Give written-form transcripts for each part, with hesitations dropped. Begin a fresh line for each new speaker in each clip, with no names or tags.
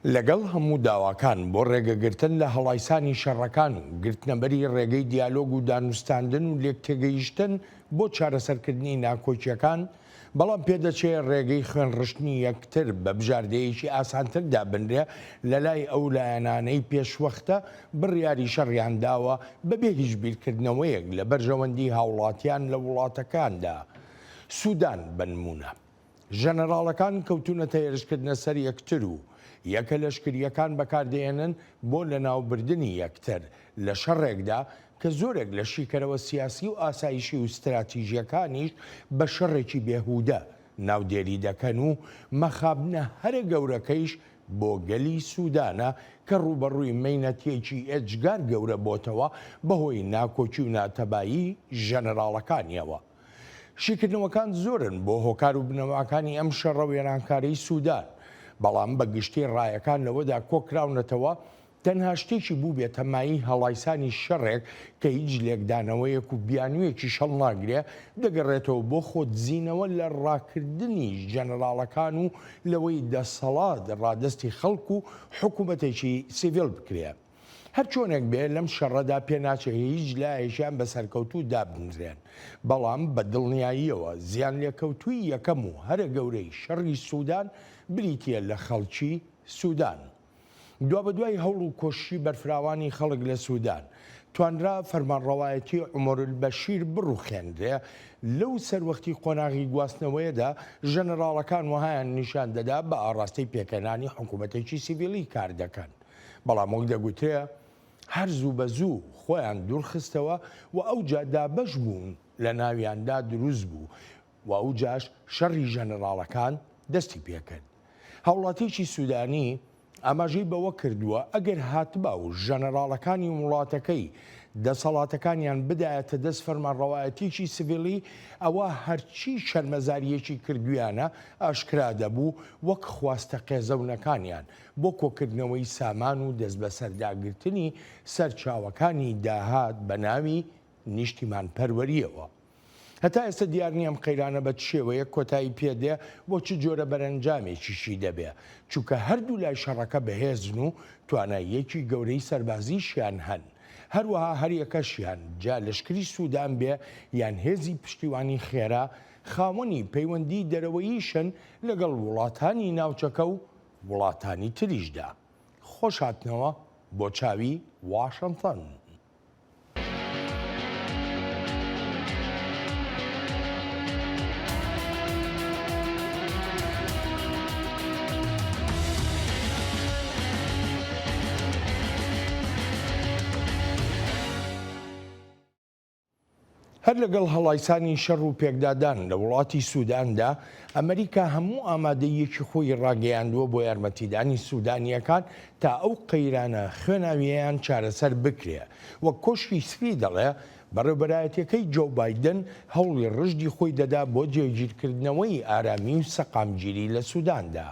لەگەڵ هەموو داواکان بۆ ڕێگەگرتن لە هەڵایسانی شەڕەکان و گرتنەبەری ڕێگەی دیالۆگ و دانوستاندن و لێکتێگەیشتن بۆ چارەسەرکردنی ناکۆچیەکان، بەڵام پێدەچێت ڕێگەی خوێنڕشتنی یەکتر بە بژاردەیەکی ئاسانتر دابنرێ لە لای ئەو لایەنانەی پێشوەختە بڕیاری شەڕیان داوە بەبێ هیچ بیرکردنەوەیەک لە بەرژەوەندی هاوڵاتیان لە وڵاتەکاندا. سوودان بنمونە ژەنەراڵەکان کەوتونەتە هێرشکردنە سەر یەکتر و یەکە لەشکریەکان بەکاردێنن بۆ لەناوبردننی یەکتر لە شەڕێکدا کە زۆرێک لە شیکەرەوە سیاسی و ئاسایشی و استراتیژیەکانیش بە شەڕێکی بێهودە ناودێری دەکەن و مەخابنە هەرە گەورەکەیش بۆ گەلی سوودانە کە ڕوبەڕووی مەینەتێکی ئەجگار گەورە بۆتەوە بەهۆی ناکۆچی و ناتەبایی ژەنەراڵەکانیەوە. شیکردنەوەکان زۆرن بۆ هۆکار و بنەماکانی ئەم شەڕە وێرانکارەی سوودان، بەڵام بە گشتی ڕایەکان لەوەدا کۆکراونەتەوە تەنها شتێکی بوو بێتە مایی هەڵایسانی شەڕێک کە هیچ لێکدانەوەیەک و بیانوویەکی شەڵ ناگرێ دەگەڕێتەوە بۆ خۆتزیینەوە لە ڕاکردنی ژەنەراڵەکان و لەوەی دەسەڵات ڕادستی خەڵک و حکوومەتێکی سیڤیل بکرێ. هەر چۆنێک بێ لەم شەڕەدا پێناچێت هیچ لایەکیان بە سەرکەوتوو دابنرێن، بەڵام بە دڵنیاییەوە زیان لێکەوتووی یەکەم و هەرە گەورەی شەڕی سوودان بریتە لە خەڵکی سوودان. دوا بەدوای هەوڵ و کۆشی بەرفراوانی خەڵک لە سوودان توانرا فەرمانڕەوایەتی عومەر البەشیر بڕوخێنرێ لەو سەروەختی قۆناغی گواستنەوەیەدا ژەنەراڵەکان وهایان نیشان دەدا بە ئاڕاستەی پێکەنانی حکوومەتێکی سیڤیلی کار دەکەن، بەڵام وەک دەگوترێ هەر زوو بە زوو خۆیان دوورخستەوە و ئەو جا دابەش بوون لە ناویاندا دروست بوو و ئەو جاش شەڕی ژەنەراڵەکان دەستی پێکرد. هاوڵاتیی سوودانی ئاماژەی بەوە کردووە ئەگەر هاتبا و ژەنەراڵەکانی وڵاتەکەی دەسەڵاتەکانیان بدایەتە دەست فەرمانڕەوایەتیی سیڤیلی، ئەوە هەرچی شەرمەزاریەکی کردویانە ئاشکرا دەبوو وەک خواستە قێزەونەکانیان بۆ کۆکردنەوەی سامان و دەست بە سەرداگرتنی سەرچاوەکانی داهات بە ناوی نیشتیمان پەروەریەوە. هەتا ئێستا دیار نییە ئەم قەیرانە بە شێوەیە کۆتایی پێدێ بۆ چ جۆرە بەرەنجامێکیشی دەبێ، چونکە هەردوو لای شەڕەکە بەهێزن و تواناییەکی گەورەی سەربازیشیان هەن. هەروەها هەریەکەشیان جا لەشکری سوودان بێ یان هێزی پشتیوانی خێرا خاوەنی پەیوەندی دەرەوەییشن لەگەڵ وڵاتانی ناوچەکە و وڵاتانی تریشدا. خۆش هاتنەوە بۆ چاوی واشنتن. هەر لەگەڵ هەڵایسانی شەڕ و پێکدادان لە وڵاتی سووداندا ئەمریکا هەموو ئامادەیەکی خۆی ڕاگەیاندووە بۆ یارمەتیدانی سوودانیەکان تا ئەو قەیرانە خوێناویەیان چارەسەر بکرێ. وەک کۆشکی سپی دەڵێ بەڕێوەبەرایەتیەکەی جۆ بایدن هەوڵی ڕژدی خۆی دەدا بۆ جێگیرکردنەوەی ئارامی و سەقامگیری لە سووداندا.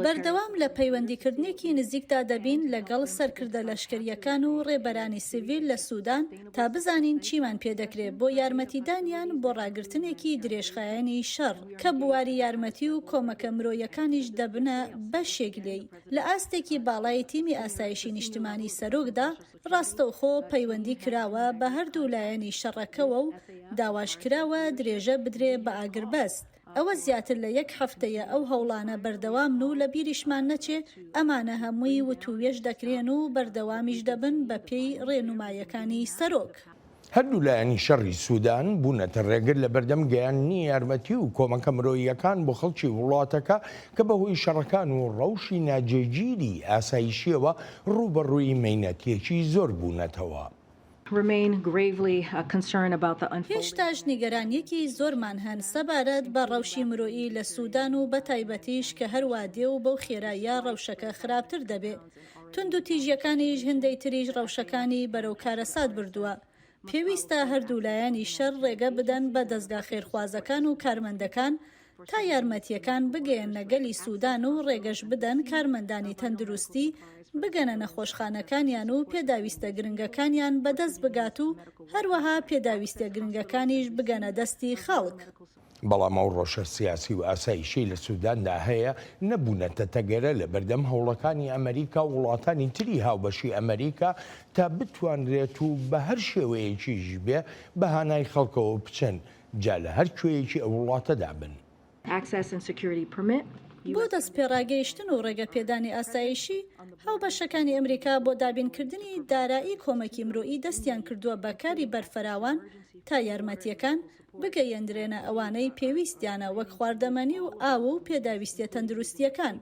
بەردەوام لە پەیوەندیکردنێکی نزیکدا دەبین لەگەڵ سەرکردە لەشکریەکان و ڕێبەرانی سیڤیل لە سوودان تا بزانین چیمان پێدەکرێت بۆ یارمەتیدانیان بۆ ڕاگررتنێکی درێژخایەنی شەڕ کە بواری یارمەتی و کۆمەکە مرۆیەکانیش دەبنە بەشێک لێی. لە ئاستێکی باڵای تیمی ئاسایشی نیشتیمانی سەرۆکدا ڕاستەوخۆ پەیوەندی کراوە بە هەردوو لایەنی شەڕەکەوە و داواشکراوە درێژە بدرێ بە ئاگربەست. ئەوە زیاتر لە یەک هەفتەیە ئەو هەوڵانە بەردەوام و لە بیریشمان نەچێ ئەمانە هەمووی وتووێژ دەکرێن و بەردەوامیش دەبن بە پێی ڕێنمایەکانی سەرۆک.
هەردوو لایەنی شەڕی سوودان بوونەتە ڕێگر لە بەردەم گەیاندنی یارمەتی و کۆمەکە مرۆییەکان بۆ خەڵکی وڵاتەکە کە بەهۆی شەڕەکان و ڕەوشی ناجێگیری ئاسایشیەوە ڕوبەڕووی مەینەتیەکی زۆر بوونەتەوە.
هێشتاش نیگەرانیەکی زۆرمان هەن سەبارەت بە ڕەوشی مرۆیی لە سوودان و بە تایبەتیش کە هەروە دێ و بەو خێراییە ڕەوشەکە خراپتر دەبێت. تند و تیژیەکانیش هەندەی تریژ ڕەوشەکانی بەرەو کارەسات بردووە. پێویستە هەردوو لایەنی شەڕ ڕێگە بدەن بە دەستگا خێرخوازەکان و کارمەندەکان تا یارمەتیەکان بگەێنە گەلی سوودان و ڕێگەش بدەن کارمەندانی تەندروستی بگەنە نەخۆشخانەکانیان و پێداویستە گرنگەکانیان بەدەست بگات و هەروەها پێداویستە گرنگەکانیش بگەنە دەستی خەڵک.
بەڵام ئەو ڕۆژە سیاسی و ئاسایشی لە سووداندا هەیە نەبوونەتە تەگەرە لە بەردەم هەوڵەکانی ئەمریکا و وڵاتانی تری هاوبەشی ئەمریکا تا بتوانرێت و بە هەر شێوەیەکیش بێ بەهانای خەڵکەوە بچن جا لە هەر کوێیەکی ئەو وڵاتەدا بن.
بۆ دەستپێڕاگەیشتن و ڕێگەپێدانی ئاسایشی هاوبەشەکانی ئەمریکا بۆ دابینکردنی دارایی کۆمەکی مرۆیی دەستیان کردووە بەکاری بەرفراوان تا یارمەتیەکان بگەیەندرێنە ئەوانەی پێویستیانە وەک خواردەمەنی و ئاو و پێداویستیە تەندروستیەکان.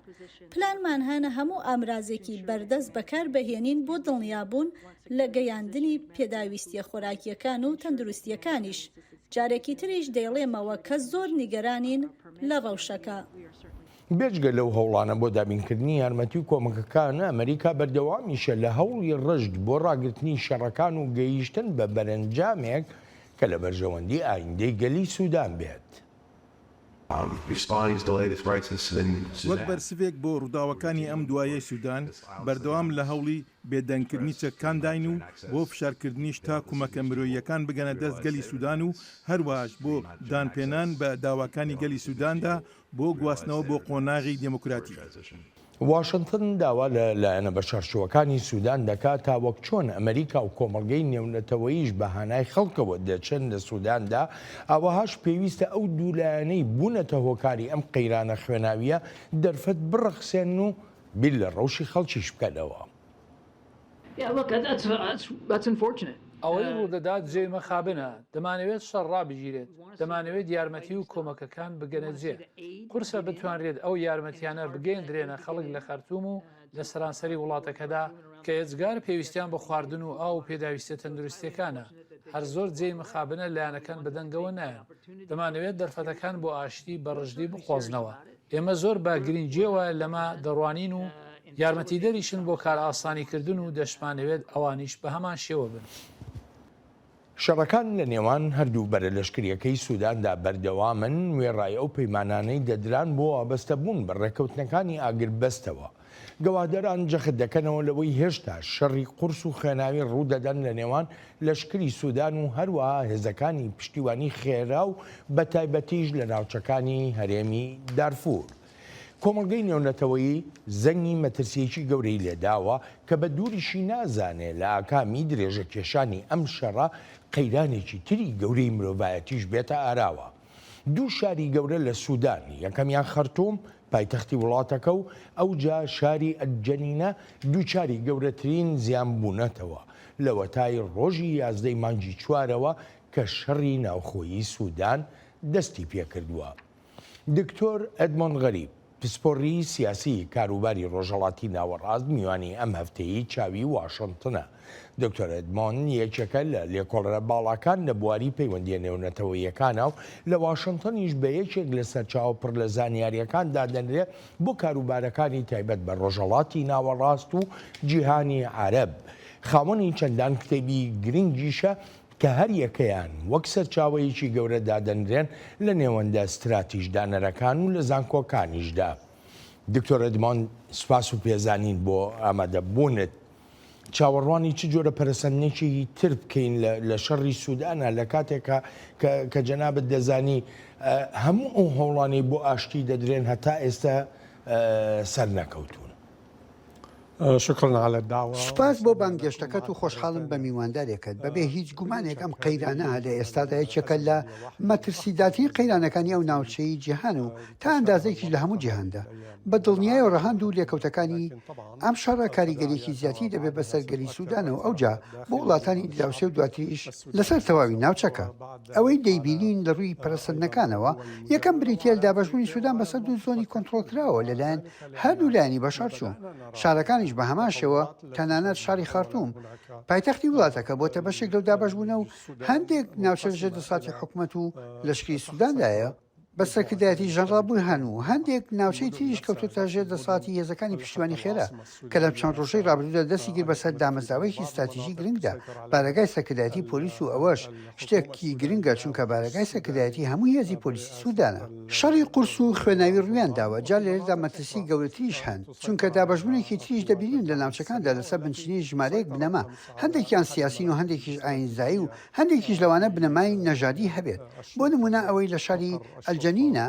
پلانمان هەنە هەموو ئامرازێکی بەردەست بەکار بەهێنین بۆ دڵنیابوون لە گەیاندنی پێداویستیە خۆراکیەکان و تەندروستیەکانیش. جارێکی تریش دەیڵێمەوە کە زۆر نیگەرانین لە ڕەوشەکە.
بێجگە لەو هەوڵانە بۆ دابینکردنی یارمەتی و کۆمەکەکانە ئەمریکا بەردەوامیشە لە هەوڵی ڕشت بۆ ڕاگررتنی شەڕەکان و گەیشتن بە بەرەنجامێک کە لە بەرژەوەندی ئایندەی گەلی سوودان بێت.
وەک بەرسڤێک بۆ ڕووداوەکانی ئەم دوایە سوودان بەردەوام لە هەوڵی بێدەنگکردنی چەکانداین و بۆ فشارکردنیش تا کومەکە مرۆییەکان بگەنە دەست گەلی سوودان و هەروەش بۆ دانپێنان بە داواکانی گەلی سووداندا بۆ گواستنەوە بۆ قۆناغی دموکراتی.
واشنتن داوا لەلایەنە بە شەڕچووەکانی سوودان دەکات تا وەک چۆن ئەمریکا و کۆمەڵگەی نێونەتەوەییش بەهانای خەڵکەوە دەچن لە سووداندا ئەوەهاش پێویستە ئەو دوولایەنەی بوونەتە هۆکاری ئەم قەیرانە خوێناویە دەرفەت بڕەخسێن و بیر لە ڕەوشی خەڵکیش بکەنەوە.
ئەوەی ڕوودەدات جێ مەخابنە دەمانەوێت شەڕ ڕابژیرێت دەمانەوێت یارمەتی و کۆمەکەکان بگەنە جێ قورسە بتوانرێت ئەو یارمەتیانە بگەێنرێنە خەڵک لە خەرتوم و لە سەرانسەری وڵاتەکەدا کە ئێجگار پێویستیان بە خواردن و ئاو و پێداویستە تەندروستیەکانە هەر زۆر جێی مەخابنە لایەنەکان بەدەنگەوە نایەن دەمانەوێت دەرفەتەکان بۆ ئاشتی بەڕژدی بخۆزنەوە ئێمە زۆر با گرنگجێوە لەمە دەڕوانین و یارمەتی دەریشن بۆ کار ئاسانیکردن و دەشمانەوێت ئەوانیش بە هەمان شێوە بن.
شەڕەکان لە نێوان هەردوو بەرە لەشکریەکەی سووداندا بەردەوامن وێڕای ئەو پەیمانانەی دەدران بۆ وابەستەبوون بە ڕێکەوتنەکانی ئاگربەستەوە. گەوادەران جەخت دەکەنەوە لەوەی هێشتا شەڕی قورس و خێناوی ڕوودەدەن لە نێوان لەشکری سوودان و هەروەها هێزەکانی پشتیوانی خێرا و بە تایبەتیش لە ناوچەکانی هەرێمی دارفور. کۆمەڵگەی نێونەتەوەیی زەنگی مەترسیەکی گەورەی لێداوە کە بە دووریشی نازانێت لە ئاکامی درێژە کێشانی ئەم شەڕە قەیرانێکی تری گەورەی مرۆڤایەتیش بێتە ئاراوە. دوو شاری گەورە لە سوودان یەکەمیان خەرتوم پایتەختی وڵاتەکە و ئەوجا شاری ئەجەنینە دووچاری گەورەترین زیان بوونەتەوە لە وەتای ڕۆژی 11 مانگی چوارەوە کە شەڕی ناوخۆیی سوودان دەستی پێکردووە. دکتۆر ئەدمۆند غەریب پسپۆڕی سیاسی کاروباری ڕۆژهەڵاتی ناوەڕاست میوانی ئەم هەفتەیەی چاوی واشنتنە. دکتۆر ئەدمۆند یەکێکە لە لێکۆڵەرە باڵاکان لە بواری پەیوەندیە نێونەتەوەییەکانە و لە واشنتنیش بە یەکێک لە سەرچاو پڕ لە زانیاریەکان دادەنرێت بۆ کاروبارەکانی تایبەت بە ڕۆژهەڵاتی ناوەڕاست و جیهانی عەرەب. خاوەنی چەندان کتێبی گرنگیشە کە هەر یەکەیان وەک سەرچاوەیەکی گەورە دادەنرێن لە نێوەندە استراتیژدانەرەکان و لە زانکۆکانیشدا. دکتۆر ئەدمۆند سوپاس و پێزانین بۆ ئامادەبوونت. چاوەڕوانی چ جۆرە پەرسەندنێکی تر بکەین لە شەڕی سوودانە لە کاتێکە کە جەنابەت دەزانی هەموو ئەو هەوڵانەی بۆ ئاشتی دەدرێن هەتا ئێستا سەر نەکەوتون.
سوپاس بۆ بانگێشتەکەت و خۆشحاڵم بە میواندارێکت بەبێ هیچ گومانێک ئەم قەیرانە لە ئێستادا یەکێکە لە مەترسیداتی قەیرانەکانی ئەو ناوچەی جیهان و تا ئەندازێکی لە هەموو جیهاندا بە دڵنیای و ڕەهاند و لێکەوتەکانی ئەم شەڕە کاریگەریەکی زیاتی دەبێت بەسەر گەلی سوودانەوە ئەوجا بۆ وڵاتانی دراوسێ و دواتریش لەسەر تەواوی ناوچەکە. ئەوەی دەیبینین لە ڕووی پەرسەندنەکانەوە یەکەم بریتیە لە دابەشبوونی سوودان بەسەر دوو زۆنی کۆنتڕۆڵکراوە لەلایەن هەردوو لایەنی بەشار چوون. شارەکانیش بە هەمان شێوە تەنانەت شاری خارتوم پایتەختی وڵاتەکە بۆتە بەشێک لەو دابەشبوونە و هەندێک ناوچەژە دەساڵاتی حکوومەت و لەشکری سووداندایە. بە سەرکردایەتی ژەنڕال بورهان و هەندێک ناوچەی تریش کەوتوتە ژێر دەسەڵاتی هێزەکانی پشتیوانی خێرا کە لە چەند ڕۆژەی ڕابردوودا دەستی گر بەسەر دامەزراوەیەکی استراتیژی گرنگدا بارگای سەرکردایەتی پۆلیس و ئەوەش شتێکی گرنگە چونکە بارگای سەرکردایەتی هەموو هێزی پۆلیسی سوودانە شەڕی قورس و خوێناوی ڕویان داوە جا لێرەدا مەترسی گەورەتریش هەن چونکە دابەشبوونێکی تریش دەبینین لە ناوچەکاندا لەسەر بنچینی ژمارەیەک بنەما هەندێکیان سیاسین و هەندێکیش ئاینزایی و هەندێکیش لەوانە بنەمای نەژادی هەبێت بۆ نمونە ئەوەی لە شاری ئەلجەنینە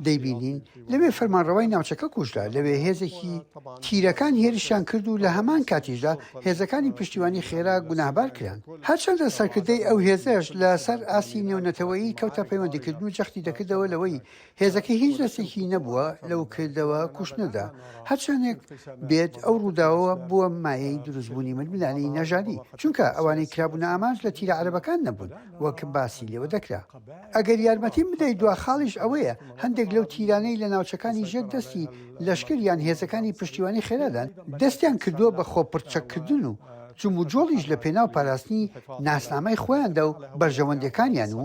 دەیبینین لەوێ فەرمانڕەوای ناوچەکە کوژرا لەوێ هێزێکی تیرەکان هێرشیان کرد و لە هەمان کاتیشدا هێزەکانی پشتیوانی خێرا گوناهبار کران هەرچەندە سەرکردەی ئەو هێزەش لەسەر ئاسی نێونەتەوەیی کەوتە پەیوەندیکردن و جەختی دەکردەوە لەوەی هێزەکە هیچ دەستێکی نەبووە لەو کردەوە کوشتنەدا هەرچەندێک بێت ئەو ڕووداوە بووە مایەی دروستبوونی ململانی نەژادی چونکە ئەوانەی کرابوون ئامانج لە تیرە عەرەبەکان نەبوون وەک باسی لێوە دەکرا ئەگەر یارمەتیم بدەیت دواخاڵیش ئەوەیە هەندێک لەو تیرانەی لە ناوچەکانی ژێر دەستی لەشکریان هێزەکانی پشتیوانی خێرادان دەستیان کردووە بە خۆپڕچەکردن و جوم و جۆڵیش لە پێناو پاراستنی ناسنامەی خۆیاندا و بەرژەوەندەکانیان و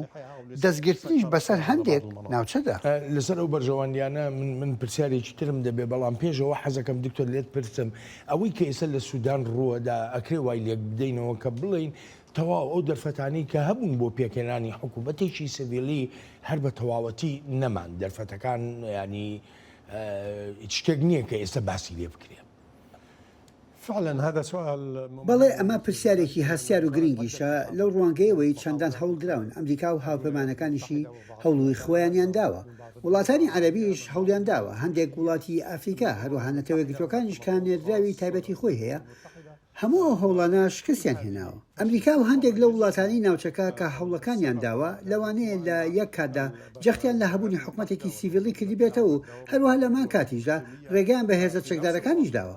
دەستگرتنیش بەسەر هەندێک ناوچەدا
لەسەر ئەو بەرژەوەندیانە من پرسیارێکی ترم دەبێ بەڵام پێشەوە حەزەکەم دکتۆر لێت پرسم ئەوەی کە ئێستا لە سوودان ڕووەدا ئەکرێ وای لێک بدەینەوە کە بڵین تەواو ئەو دەرفەتانی کە هەبوون بۆ پێکێنانی حکوومەتێکی سڤیلی هەر بە تەواوەتی نەمان دەرفەتەکان ینی شتێک نییە کە ئێستا باسی لێ بکرێ
بەڵێ ئەمە پرسیارێکی هەستیار و گرنگیشە لەو ڕوانگەیەوەی چەندان هەوڵدراون ئەمریکا و هاوپەیمانەکانیشی هەوڵوی خۆیانیان داوە وڵاتانی عەرەبیش هەوڵیان داوە هەندێک وڵاتی ئەفریقا هەروەها نەتەوەیەکگرتوەکانیش کە نێردراوی تایبەتی خۆی هەیە هەموو ئەو هەوڵانە شکستیان هێناوە ئەمریکا و هەندێک لە وڵاتانی ناوچەکە کە هەوڵەکانیان داوە لەوانەیە لە یەک کاتدا جەختیان لە هەبوونی حکوومەتێکی سیڤیلی کردی بێتەوە و هەروەها لەمان کاتیشدا ڕێگەیان بە هێزە چەکدارەکانیش داوە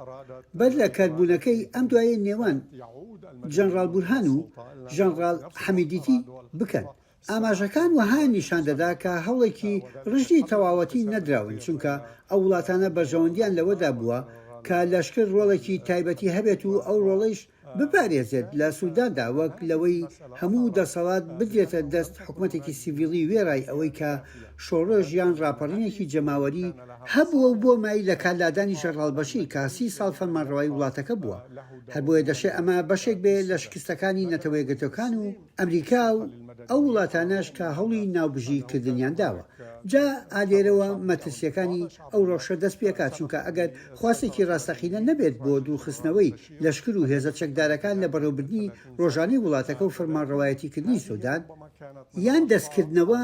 بەر لە کەربوونەکەی ئەم دوایە نێوان ژەنڕال بورهان و ژەنڕال حەمیدیتی بکەن ئاماژەکان وەها نیشان دەدا کە هەوڵێکی ڕژدی تەواوەتی نەدراون چونکە ئەو وڵاتانە بەرژەوەندیان لەوەدا بووە کە لەشکر ڕۆڵێکی تایبەتی هەبێت و ئەو ڕۆڵەیش بپارێزێت لە سووداندا وەک لەوەی هەموو دەسەڵات بدرێتە دەست حکوومەتێکی سیڤیلی وێرای ئەوەی کە شۆڕۆژ یان ڕاپەڕینێکی جەماوەری هەبووە بۆ مای لە کالادانی ژەرڵالبەشی کە 30 ساڵ فەرمانڕەوایی وڵاتەکە بووە هەر بۆیە دەشێت ئەمە بەشێک بێ لە شکستەکانی نەتەوەیەکگرتوەکان و ئەمریکا و ئەو وڵاتانەش کە هەوڵی ناوبژیکردنیان داوە جا ئالێرەوە مەترسیەکانی ئەو ڕۆژە دەست پێکات چونکە ئەگەر خواستێکی ڕاستەقینە نەبێت بۆ دووخستنەوەی لەشکر و هێزە چەکدارەکان لە بەڕێوەبردننی ڕۆژانەی وڵاتەکە و فەرمانڕەوایەتیکردنی سوودان یان دەستکردنەوە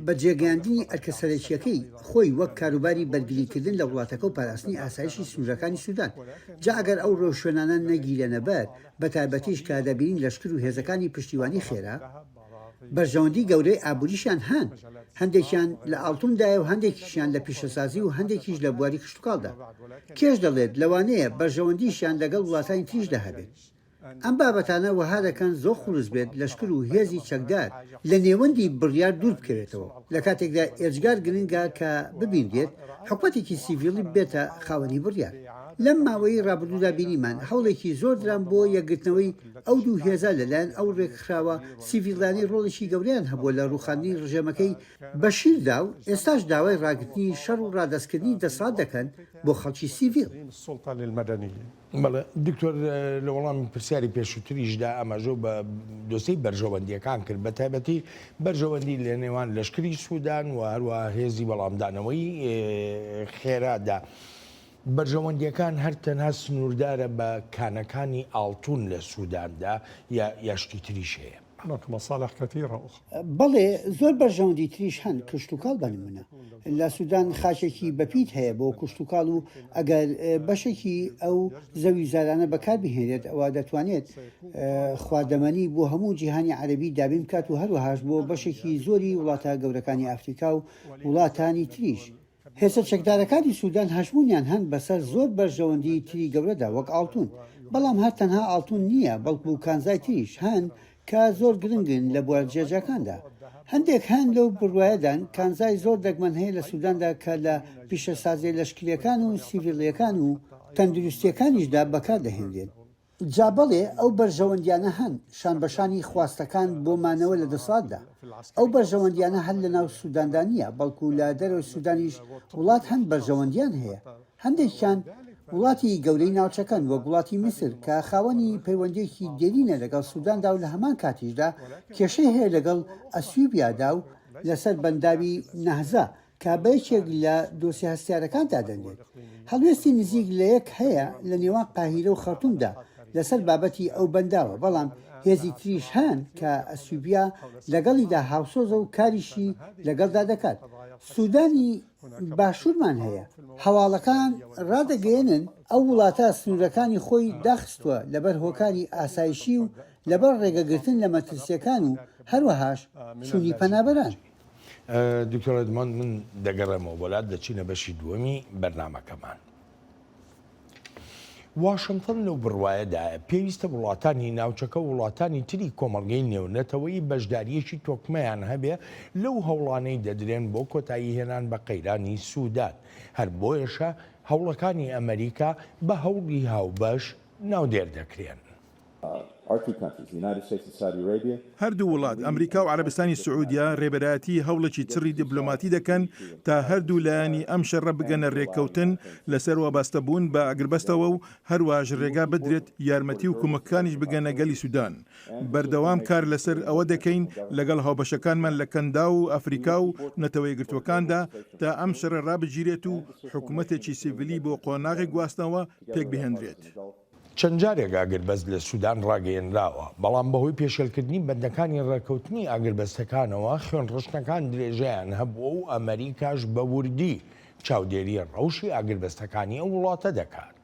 بە جێگەاندنی ئەرکەسەرەکیەکەی خۆی وەک کاروباری بەرگریکردن لە وڵاتەکە و پاراستنی ئاسایشی سنوورەکانی سوودان جا ئەگەر ئەو ڕۆژشوێنانە نەگیرە نەبەر بە تایبەتیش کە دەبینین لەشکر و هێزەکانی پشتیوانی خێرا بەرژەوەندی گەورەی ئابووریشیان هەن هەندێکیان لە ئاڵتوندایە و هەندێکیشیان لە پیشەسازی و هەندێکیش لە بواری کشتتوکاڵدا کێش دەڵێت لەوانەیە بەرژەوەندیشیان لەگەڵ وڵاتانی تریشدا هەبێت ئەم بابەتانە وەها دەکەن زۆر خوڵز بێت لەشکر و هێزی چەکدار لە نێوەندی بڕیار دوور بکەوێتەوە لە کاتێکدا ئێجگار گرنگە کە ببینێت حکوومەتێکی سیڤیلی بێتە خاوەنی بڕیار لەم ماوەی ڕابردوودا بینیمان هەوڵێکی زۆر درام بۆ یەکگرتنەوەی ئەو دوو هێزە لەلایەن ئەو ڕێکخراوە سیڤیلانی ڕۆڵێکی گەوریان هەبووە لە ڕوخاندنی ڕژێمەکەی بەشیردا و ئێستاش داوای ڕاگرتنی شەڕ و ڕادەستکردنی دەسەڵات دەکەن بۆ خەڵکی سیڤیل
بەڵێ دکتۆر لە وەڵامی پرسیاری پێشووتریشدا ئەمەژۆ بە دۆسەی بەرژەوەندیەکان کرد بە تایبەتی بەرژەوەندی لە نێوان لەشکری سوودان و هەروە هێزی وەڵامدانەوەی خێرادا بەرژەوەندیەکان هەر تەنها سنووردارە بە کانەکانی ئاڵتون لە سووداندا یا شتی تریش هەیە
بەڵێ زۆر بەرژەوەندی تریش هەن کشتتوکاڵ بنمونە لە سوودان خاچێکی بەپیت هەیە بۆ کشتتوکاڵ و ئەگەر بەشێکی ئەو زەوی زارانە بەکار بهێنێت ئەوە دەتوانێت خواردەمەنی بۆ هەموو جیهانی عەرەبی دابین بکات و هەروەهاش بۆ بەشێکی زۆری وڵاتە گەورەکانی ئەفریقا و وڵاتانی تریش هێزە چەکدارەکانی سوودان هەژمونیان هەن بەسەر زۆر بەرژەوەندی تری گەورەدا وەک ئاڵتون بەڵام هەر تەنها ئاڵتون نییە بەڵکو و کانزای تریش هەن کە زۆر گرنگن لە بوارجێجەکاندا هەندێک هەن لەو بڕواایەدان کانزای زۆر دەگمەن هەیە لە سووداندا کە لە پیشەسازی لەشکریەکان و سیڤیلیەکان و تەندروستیەکانیشدا بەکار دەهێنرێت جا بەڵێ ئەو بەرژەوەندیانە هەن شان بەشانی خواستەکان بۆ مانەوە لە دەسڵاتدا. ئەو بەرژەوەندیانە هەر لە ناو سووداندا نیە، بەڵکو لە دەرەوەی سوودانیش وڵات هەند بەرژەوەندیان هەیە. هەندێکیان وڵاتی گەورەی ناوچەکان وەک وڵاتی میسر کە خاوەنی پەیوەندێکی دێرینە لەگەڵ سووداندا و لە هەمان کاتیشدا کێشەی هەیە لەگەڵ ئەسیوبیادا و لەسەر بەنداوی نەهزا کە بەیەکێک لە دۆسی هەستیارەکاندا دەنگێت. هەڵوێستی نزیک لە یەک هەیە لە نێوان قاهیرە و خەرتومدا لەسەر بابەتی ئەو بەنداوە، بەڵام هێزی تریش هەن کە ئەسیوبیا لەگەڵیدا هاوسۆزە و کاریشی لەگەڵدا دەکات. سوودانی باشوورمان هەیە. هەواڵەکان ڕادەگەێنن ئەو وڵاتە سنوورەکانی خۆی داخستووە لەبەر هۆکاری ئاسایشی و لەبەر ڕێگەگرتن لە مەترسیەکان و هەروەهاش چوونی پەنابەران.
دکتۆر ئەدمۆند من دەگەڕێمەوە وڵات دەچینە بەشی دووەمی بەرنامەکەمان. واشنگتن لەو بڕوایەدایە پێویستە وڵاتانی ناوچەکە و وڵاتانی تری کۆمەڵگەی نێونەتەوەی بەشداریەکی تۆکمەیان هەبێ لەو هەوڵانەی دەدرێن بۆ کۆتایی هێنان بە قەیرانی سوودان. هەر بۆیەشە هەوڵەکانی ئەمریکا بە هەوڵی هاوبەش ناودێر دەکرێن.
هەردوو وڵات ئەمریکا و عەرەبستانی سعودیا ڕێبەرایەتی هەوڵێکی چڕی دیپلۆماتی دەکەن تا هەردوو لایانی ئەم شەڕە بگەنە ڕێککەوتن لەسەر وابەستەبوون بە ئەگربەستەوە و هەروەش ڕێگا بدرێت یارمەتی و کومکەکانیش بگەنە گەلی سوودان. بەردەوام کار لەسەر ئەوە دەکەین لەگەڵ هاوبەشەکانمان لە کەندا و ئەفریقا و نەتەوەی گرتوەکاندا تا ئەم شەڕە ڕابگیرێت و حکوومەتێکی سیڤیلی بۆ قۆناغی گواستنەوە پێک بهێنرێت.
چەند جارێک ئاگربەست لە سوودان ڕاگەیەنراوە، بەڵام بەهۆی پێشێلکردنی بەندەکانی ڕێکەوتنی ئاگربەستەکانەوە خوێن ڕشتەکان درێژەیان هەبووە و ئەمریکاش بە وردی چاودێری ڕەوشی ئاگربەستەکانی ئەو وڵاتە دەکات.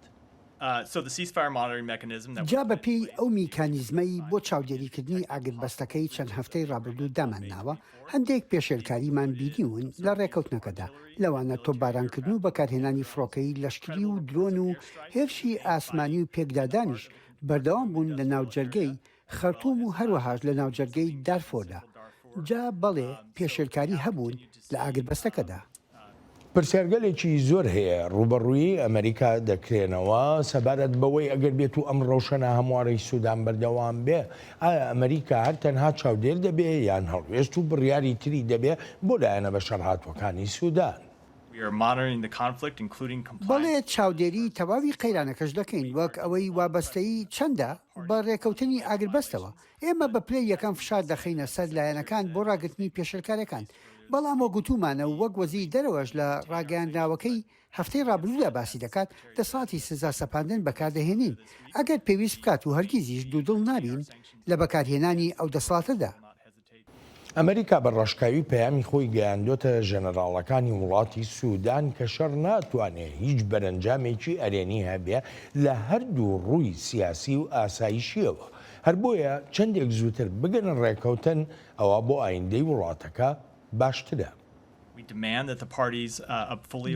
جا بەپێی ئەو میکانیزمەی بۆ چاودێریکردنی ئاگربەستەکەی چەند هەفتەی ڕابردوو دامانناوە هەندێک پێشێلکاریمان بینیون لە ڕێکەوتنەکەدا، لەوانە تۆپبارانکردن و بەکارهێنانی فڕۆکەی لەشکری و درۆن و هێرشی ئاسمانی و پێکدادانیش بەردەوام بوون لە ناوجەرگەی خەرتوم و هەروەهاش لە ناوجەرگەی دارفۆردا. جا بەڵێ پێشێلکاری هەبوون لە ئاگربەستەکەدا.
پرسیارگەلێکی زۆر هەیە ڕوبەڕووی ئەمریکا دەکرێنەوە سەبارەت بەوەی ئەگەر بێت و ئەم ڕەوشەنە هەموارەی سوودان بەردەوام بێ، ئایا ئەمریکا هەر تەنها چاودێر دەبێ یان هەڵوێست و بڕیاری تری دەبێ بۆ لایەنە بە شەڕهاتوەکانی سوودان؟
بەڵێ چاودێری تەواوی قەیرانەکەش دەکەین، وەک ئەوەی وابەستەیی چەندە بە ڕێکەوتنی ئاگربەستەوە. ئێمە بە پلەی یەکەم فشار دەخینە سەر لایەنەکان بۆ ڕاگرتنی پێشێلکارەکان. بەڵام وە گوتومانە وەک وەزیری دەرەوەش لە ڕاگەیاندراوەکەی هەفتەی ڕابردوودا باسی دەکات دەسەڵاتی سزا سەپاندن بەکاردەهێنین ئەگەر پێویست بکات و هەرگیزیش دوودڵ نابین لە بەکارهێنانی ئەو دەسەڵاتەدا.
ئەمریکا بە ڕەشکاوی پەیامی خۆی گەیاندۆتە ژەنەراڵەکانی وڵاتی سوودان کە شەڕ ناتوانێت هیچ بەرەنجامێکی ئەرێنی هەبێ لە هەردوو ڕووی سیاسی و ئاسایشیەوە. هەر بۆیە چەندێک زووتر بگەنە ڕێکەوتن ئەوە بۆ ئایندەی وڵاتەکە باشترە.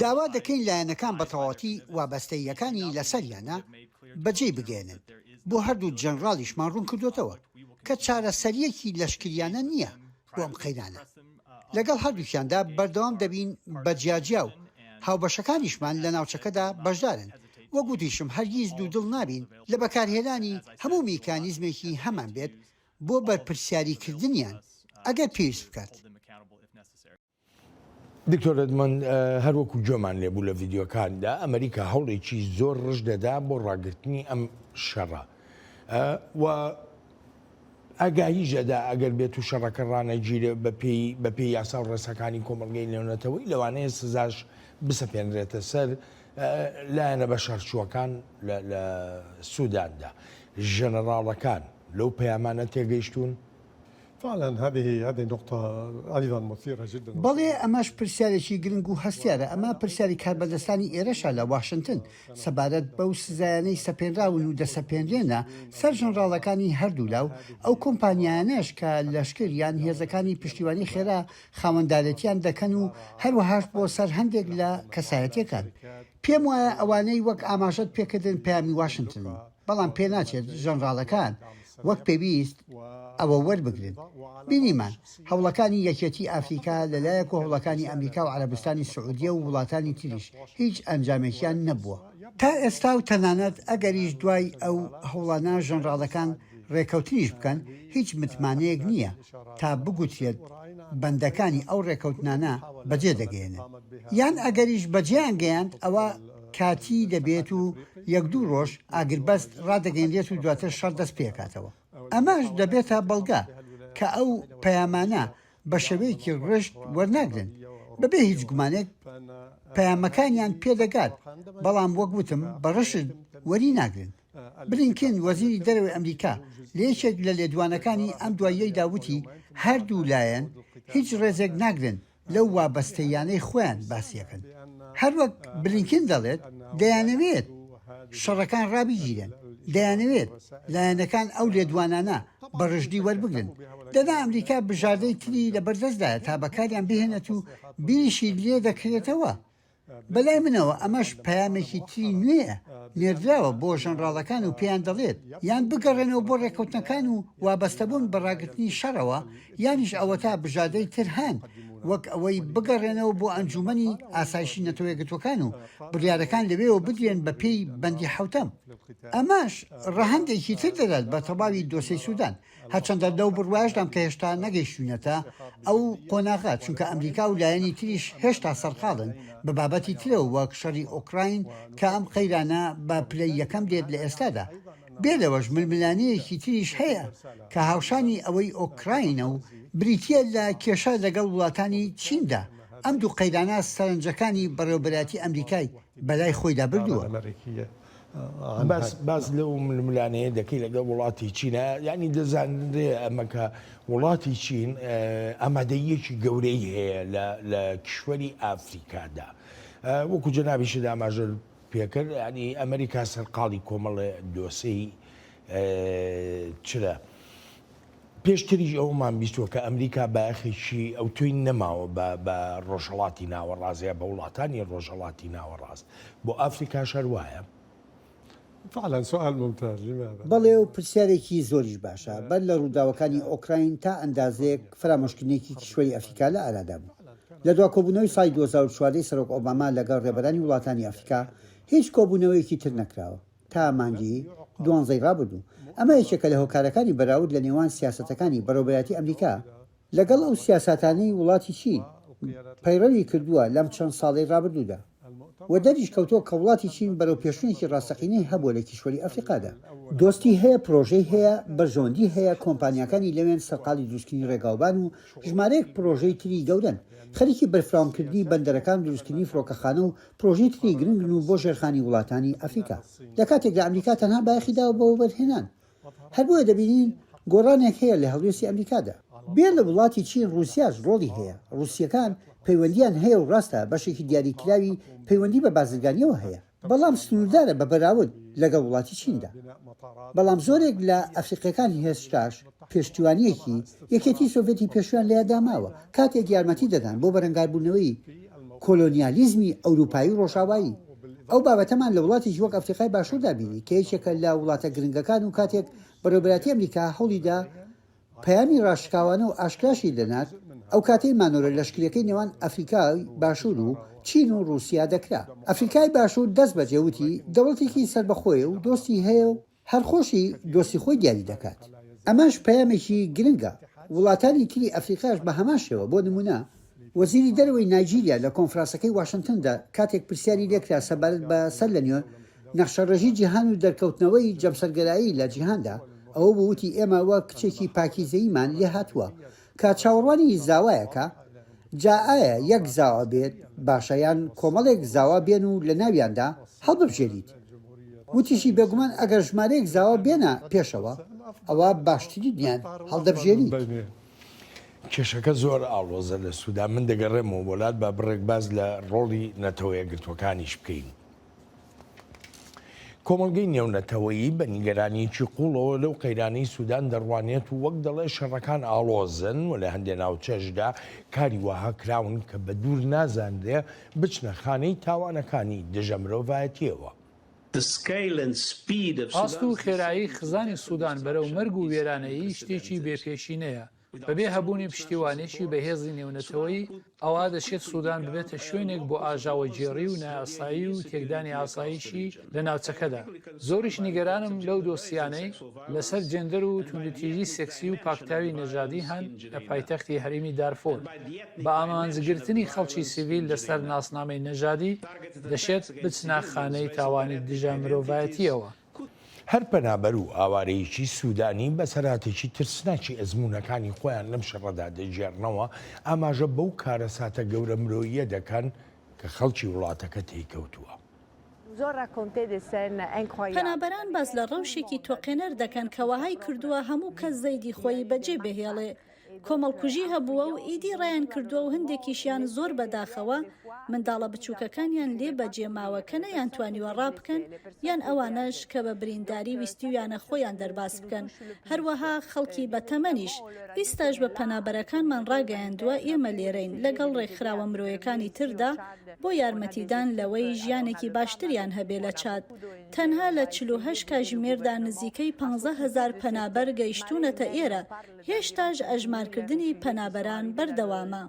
داوا دەکەین لایەنەکان بە تەواوەتی وابەستەییەکانی لەسەریانە بەجێ بگێنن. بۆ هەردوو جەنراڵیشمان ڕوون کردوتەوە کە چارەسەریەکی لەشکریانە نییە بۆ ئەم قەیرانە. لەگەڵ هەردووکیاندا بەردەوام دەبین بە جیاجیا و هاوبەشەکانیشمان لە ناوچەکەدا بەشدارن. وە گوتیشم هەرگیز دوودڵ نابین لە بەکارهێنانی هەموو میکانیزمێکی هەمان بێت بۆ بەرپرسیاریکردنیان ئەگەر پێویست بکات.
دکتۆر ئەدمۆند، هەروەکو جۆمان لێبوو لە ڤیددیۆکاندا ئەمریکا هەوڵێکی زۆر ڕژ دەدا بۆ ڕاگرتنی ئەم شەڕە و ئاگاهیش دەدا ئەگەر بێت و شەڕەکە ڕانەگیرێ بە پێی یاسا و ڕێسەکانی کۆمەڵگەی نێونەتەوەی لەوانەیە سزاش بسەپێنرێتە سەر لایەنە بە شەڕچووەکان لە سووداندا. ژەنەراڵەکان لەو پەیامانە تێگەیشتون؟
بەڵێ ئەمەش پرسیارێکی گرنگ و هەستیارە. ئەمە پرسیاری کاربەدەستانی ئێرەشە لە واشنگتن سەبارەت بەو سزایانەی سەپێنراون و دەسەپێنرێنە سەر ژەنڕاڵەکانی هەردوو لاو ئەو کۆمپانیانەش کە لەشکر یان هێزەکانی پشتیوانی خێرا خاوەندارەتیان دەکەن و هەروەهاش بۆ سەر هەندێک لە کەسایەتیەکان. پێم وایە ئەوانەی وەک ئاماژەت پێکردن پەیامی واشنگتن، بەڵام پێ ناچێت ژەنڕاڵەکان وەک پێویست ئەوە وەربگرن. بینیمان هەوڵەکانی یەکێتی ئافریقا لەلایەک و هەوڵەکانی ئەمریکا و عەرەبستانی سعودیە و وڵاتانی تریش هیچ ئەنجامێکیان نەبووە. تا ئێستا و تەنانەت ئەگەریش دوای ئەو هەوڵانە ژەنڕاڵەکان ڕێکەوتنیش بکەن هیچ متمانەیەک نییە تا بگوترێت بەندەکانی ئەو ڕێکەوتنانە بەجێ دەگەێنن. یان ئەگەریش بەجێیان گەیاند ئەوە کاتی دەبێت و یەک دوو ڕۆژ ئاگربەست ڕادەگەیەنرێت و دواتر شەڕ دەست پێکاتەوە. ئەمەش دەبێتە بەڵگا کە ئەو پەیامانە بە شێوەیەکی ڕشت وەرناگرن بەبێ هیچ گومانێک پەیامەکانیان پێدەگات، بەڵام وەک وتم بە ڕشت وەری ناگرن. بلینکن وەزیری دەرەوەی ئەمریکا لە یەکێک لە لێدوانەکانی ئەم دواییەیدا وتی هەردوو لایەن هیچ ڕێزێک ناگرن لەو وابەستەیانەی خۆیان باسیەکەن. هەروەک بلینکن دەڵێت دەیانەوێت شەڕەکان ڕابیگیرن، دەیانەوێت لایەنەکان ئەو لێدوانانە بە ڕژدی وەربگرن. دەدا ئەمریکا بژاردەی تری لە بەردەستدایە تا بەکاریان بهێنێت و بیریشی لێ دەکرێتەوە. بەلای منەوە ئەمەش پەیامێکی تری نوێیە نێردراوە بۆ ژەنڕاڵەکان و پێیان دەڵێت یان بگەڕێنەوە بۆ ڕێکەوتنەکان و وابەستەبوون بە ڕاگررتنی شەڕەوە، یانیش ئەوە تا بژادەی تر هەن وەک ئەوەی بگەڕێنەوە بۆ ئەنجومەنی ئاسایشی نەتەوە یەکگرتووەکان و بڕیارەکان لەوێەوە بدرێن بە پێی بەندی حوتەم. ئەماش ڕەهەندێکی تر دەدات بە تەواوی دۆسەی سوودان، هەرچەندە لەو بڕواژدام کە هێشتا نەگەیشتوونەتە ئەو قۆناغات، چونکە ئەمریکا و لایەنی تریش هێشتا سەرقاڵن بە بابەتی ترەوە وەک شەڕی ئۆکراین کە ئەم قەیرانە بە پلەی یەکەم دێت لە ئێستادا. بێلەوەش ململانەیەکی تریش هەیە کە هاوشانی ئەوەی ئۆکراینە و بریتە لە کێشە لەگەڵ وڵاتانی چیندا. ئەم دوو قەیرانە سەرنجەکانی بەڕێوەبەرەتی ئەمریکای بەلای خۆیدا بردووە.
باز لەو ململانەیە دەکەی لەگەڵ وڵاتی چینە، ینی دەزانرێ ئەمە کە وڵاتی چین ئامادەیەکی گەورەی هەیە لە کشوەری ئافریکادا. وەکو جەنابیشت ئاماژە پێکرد، ینی ئەمریکا سەرقاڵی کۆمەڵە دۆسەی چرە. پێشتریش ئەومان بیستوە کە ئەمریکا باخێکی ئەو توی نەماوە بە ڕۆژهەڵاتی ناوەڕاستە بە وڵاتانی ڕۆژهەڵاتی ناوەڕاست بۆ ئافریکا شەروایە.
بەڵێ و پرسیارێکی زۆریش باشە. بەر لە ڕووداوەکانی ئۆکراین تا ئەندازەیەک فرامۆشکردنێکی کشوەری ئەفریقا لە ئارادا بوو. لە دوا کۆبوونەوەی ساڵی 2014 سەرۆک ئۆباما لەگەڵ ڕێبەرانی وڵاتانی ئەفریقا هیچ کۆبوونەوەیەکی تر نەکراوە تا مانگی 12 ڕابردوو. ئەمە یەکێکە لە هۆکارەکانی بەراورد لە نێوان سیاسەتەکانی بەڕێوەبەرەتی ئەمریکا لەگەڵ ئەو سیاسەتانەی وڵاتی چین پەیڕەوی کردووە لەم چەند ساڵی ڕابردوودا و دەریش کەوتۆ کە وڵاتی چین بەرەو پێشوێنێکی ڕاستەقینەی هەبووە لە کیشوەری ئەفریقادا. دۆستی هەیە، پرۆژەی هەیە، بەرژەوەندی هەیە، کۆمپانیەکانی لەوێن سەرقاڵی دروستکردنی ڕێگاوبان و ژمارەیەک پرۆژەی تری گەورن. خەریکی بەرفراوانکردنی بەندەرەکان، دروستکردنی فڕۆکەخانە و پرۆژەی تری گرنگن و بۆ ژێرخانی وڵاتانی ئەفریقا. لە کاتێک لە ئەمریکا تەنها بایەخیداوە بەوە بەرهێنان. هەر بۆیە دەبینین گۆڕانێک هەیە لە هەڵوێستی ئەمریکادا. بێ لە وڵاتی چین رووسیاش ڕۆڵی هەیە. رووسیەکان پەیوەندیان هەیە و ڕاستە بەشێکی دیاریکراوی پەیوەندی بە بازرگانیەوە هەیە، بەڵام سنووردارە بە بەراورد لەگەڵ وڵاتی چیندا. بەڵام زۆرێک لە ئەفریقیەکانی هێشتاش پێشتیوانیەکی یەکێتی سۆڤێتی پێشویان لە یاداماوە کاتێک یارمەتی دەدان بۆ بەرەنگاربوونەوەی کۆلۆنیالیزمی ئەوروپایی ڕۆژاوایی. ئەو بابەتەمان لە وڵاتی وەک ئەفریقای باشووردا بینی کە یەکێکە لە وڵاتە گرنگەکان و کاتێک بەڕێوەبەرەتی ئەمریکا هەوڵیدا پەیامی ڕاشکاوانە و ئاشکراشی دەنات، ئەو کاتەی مانۆرە لەشکریەکەی نێوان ئەفریقای باشوور و چین و رووسیا دەکرا. ئەفریقای باشوور دەست بەجێوتی دەوڵەتێکی سربەخۆیە و دۆستی هەیە و هەرخۆشی دۆستی خۆی دیاری دەکات. ئەمەش پەیامێکی گرنگە. وڵاتانی تری ئەفریقاش بە هەماشەوە. بۆ نمونە وەزیری دەرەوەی نایجیریا لە کۆنفرانسەکەی واشنگتندا کاتێک پرسیاری لێکرا سەبارەت بە سەر لە نوێ نەخشەڕێژی جیهان و دەرکەوتنەوەی جەمسەرگەرایی لە جیهاندا، ئەوە بووتی ئێمە وە کچێکی پاکیزەیمان لێ هاتووە کە چاوەڕوانی زاوایەکە جا ئایا یەک زاوا بێت باشەیان کۆمەڵێک زاوا بێن و لە ناویاندا هەڵببژێریت. وتیشی بێگومان ئەگەر ژمارەیەک زاوا بێنە پێشەوە ئەوە باشتری دیان هەڵدەبژێریت.
کێشەکە زۆر ئاڵۆزە لە سوودان. من دەگەڕێمەوە وڵات بە بڕێک باز لە ڕۆڵی نەتەوە یەکگرتوەکانیش بکەین. کۆمەڵگەی نێونەتەوەیی بە نیگەرانیی قوڵەوە لەو قەیرانەی سوودان دەڕوانێت و وەک دەڵێ شەڕەکان ئاڵۆزن و لە هەندێک ناوچەشدا کاری وەها کراون کە بە دوور نازانرێ بچنە خانەی تاوانەکانی دژە مرۆڤایەتیەوە.
ئاست و خێرایی خزانی سوودان بەرەو مەرگ و وێرانەیی شتێکی بێپێشینەیە. بەبێ هەبوونی پشتیوانێکی بەهێزی نێونەتەوەی ئەوا دەشێت سوودان ببێتە شوێنێک بۆ ئاژاوە جێڕی و نایاسایی و تێکدانی ئاسایشی لە ناوچەکەدا. زۆریش نیگەرانم لەو دۆسیانەی لەسەر جێندەر و توندوتیژی سێکسی و پاکتاوی نەژادی هەن لە پایتەختی هەرێمی دارفۆر. بە ئامانجگرتنی خەڵکی سیڤیل لەسەر ناسنامەی نەژادی دەشێت بچنە خانەی تاوانی دژە مرۆڤایەتیەوە.
هەر پەنابەر و ئاوارەیەکی سوودانی بەسەراتێکی ترسناکی ئەزمونونەکانی خۆیان لەم شەڕەدا دەجێڕنەوە ئاماژە بەو کارەساتە گەورە مرۆییە دەکەن کە خەڵکی وڵاتەکە تێکەوتووە.
پەنابەران باز لە ڕەوشێکی تۆقێنەر دەکەن کە وەهای کردووە هەموو کەس زەیدی خۆی بەجێ بهێڵێ. کۆمەڵکوژی هەبووە و ئیدی ڕایان کردووە و هەندێکیشیان زۆر بەداخەوە منداڵە بچووکەکانیان لێ بەجێماوە کە نەیان توانیوە ڕابکەن یان ئەوانەش کە بە برینداری ویستیویانە خۆیان دەرباس بکەن. هەروەها خەڵکی بەتەمەنیش ئیستاش بە پەنابەرەکانمان ڕاگەیاندووە ئێمە لێرەین لەگەڵ ڕێکخراوە مرۆیەکانی تردا بۆ یارمەتیدان لەوەی ژیانێکی باشتریان هەبێ لە چاد. تەنها لە 48 کاتژمێردا نزیکەی 15,000 پەنابەر گەیشتونەتە ئێرە. هێشتاش ئەژمارکردنی پەنابەران بەردەوامە.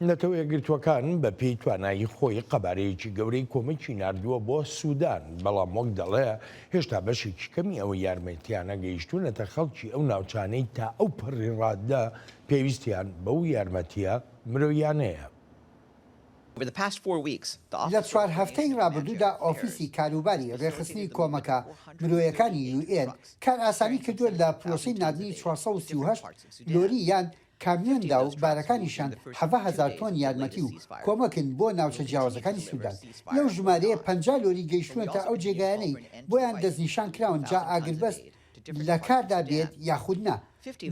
نەتەوە یەکگرتووەکان بە پێی توانایی خۆی قەبارەیەکی گەورەی کۆمەکی نردووە بۆ سوودان، بەڵام وەک دەڵێ هێشتا بەشێکی کەمی ئەوە یارمەتیانە گەیشتونەتە خەڵکی ئەو ناوچانەی تا ئەو پەڕی ڕاددا پێویستیان بەو یارمەتیە مرۆیانەیە.
لە 4 هەفتەی ڕابردوودا ئۆفیسی کاروباری ڕێخستنی کۆمەکە مرۆیەکانی UN کار ئاسانی کردووە لە پرۆسەی نردنی 438 لۆری یان کامیۆندا و بارەکانیشان 7,000 تۆن یارمەتی و کۆمەکن بۆ ناوچە جیاوازەکانی سوودان. لەو ژمارەیە 50 لۆری گەیشتوونەتە ئەو جێگایانەی بۆیان دەستنیشان کراون جا ئاگربەست لە کاردا بێت یاخود نا.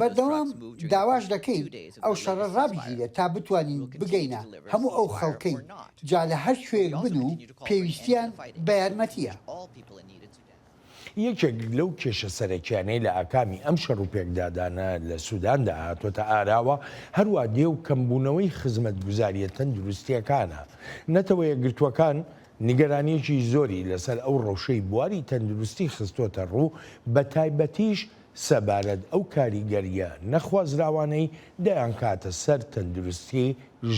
بەردەوام داواش دەکەین ئەو شەڕە ڕابگیرێت تا بتوانین بگەینە هەموو ئەو خەڵکەی جا لە هەر شوێک بن و پێویستیان بە یارمەتیە.
یەکێک لەو کێشە سەرەکیانەی لە ئاکامی ئەم شەڕ و پێکدادانە لە سووداندا هاتوۆتە ئاراوە هەروە دێ و کەمبوونەوەی خزمەتگوزاریە تەندروستیەکانە. نەتەوە یەکگرتووەکان نیگەرانیەکی زۆری لەسەر ئەو ڕەوشەی بواری تەندروستی خستۆتە ڕوو بە تایبەتیش سەبارەت ئەو کاریگەریە نەخوازراوانەی دەیان کاتە سەر تەندروستی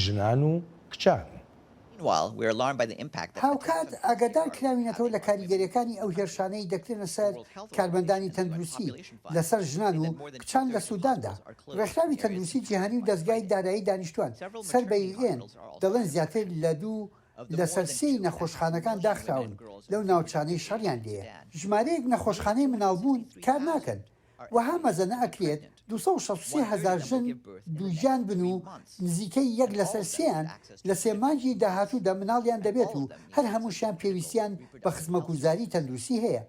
ژنان و کچان.
هاوکات ئاگادار کراوینەتەوە لە کاریگەریەکانی ئەو هێرشانەی دەکرێنە سەر کارمەندانی تەندروستی لەسەر ژنان و کچان لە سووداندا. ڕێکخراوی تەندروستی جیهانی و دەستگای دارایی دانیشتوان سەر بە UN دەڵێن زیاتر لە 2 لە سەرسەی نەخۆشخانەکان داخراون لەو ناوچانەی شەڕیان لێیە. ژمارەیەک نەخۆشخانەی مناڵبوون کار ناکەن. وەها مەزەنە ئەکرێت 263,000 ژن دووگیان بن و نزیکەی 1 لەسەر 3یان لە 3 مانگی داهاتوودا مناڵیان دەبێت و هەر هەمووشیان پێویستیان بە خزمەتگوزاری تەندروستی هەیە.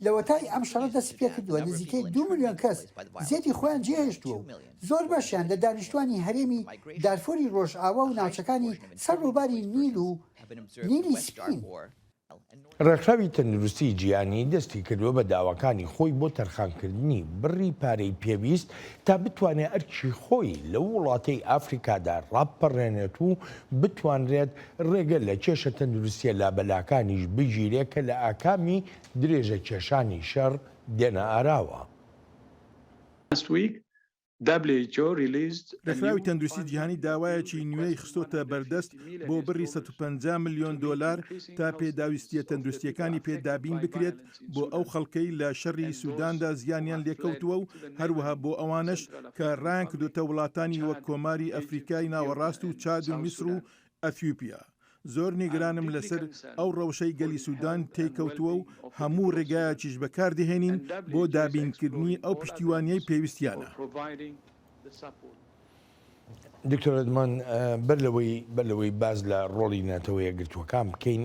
لە وەتای ئەم شەڕە دەستی پێ کردووە نزیکەی 2 ملیۆن کەس زیێتی خۆیان جێهێشتووە و زۆر باشیان لە دانیشتوانی هەرێمی دارفۆری ڕۆژئاوا و ناوچەکانی سەر ڕووباری نیل و نیلی سپین.
ڕێکخراوی تەندروستی جیهانی دەستی کردووە بە داواکانی خۆی بۆ تەرخانکردنی بڕی پارەی پێویست تا بتوانێت ئەرکی خۆی لە وڵاتەی ئافریکادا ڕاپەڕێنێت و بتوانرێت ڕێگە لە کێشە تەندروستیە لابەلاکانیش بگیرێت کە لە ئاکامی درێژە کێشانی شەڕ دێنە ئاراوە.
ڕێکخراوی تەندروستی جیهانی داوایەکی نوێی خستۆتە بەردەست بۆ بڕی 150 ملیۆن دۆلار تا پێداویستیە تەندروستیەکانی پێدابین بکرێت بۆ ئەو خەڵکەی لە شەڕی سووداندا زیانیان لێکەوتووە و هەروەها بۆ ئەوانش کە ڕایان کردوتە وڵاتانی وەک کۆماری ئەفریکای ناوەڕاست و چاد و میسر و ئەفیوپیا. زۆر نیگرانم لەسەر ئەو ڕەوشەی گەلی سوودان تێکەوتووە و هەموو ڕێگایەکیش بەکاردەهێنین بۆ دابینکردنی ئەو پشتیوانیەی پێویستیانە.
دکتۆر ئەدمان بەر لەوەی باز لە ڕۆڵی ناتەوە یەکگرتووەکان بکەین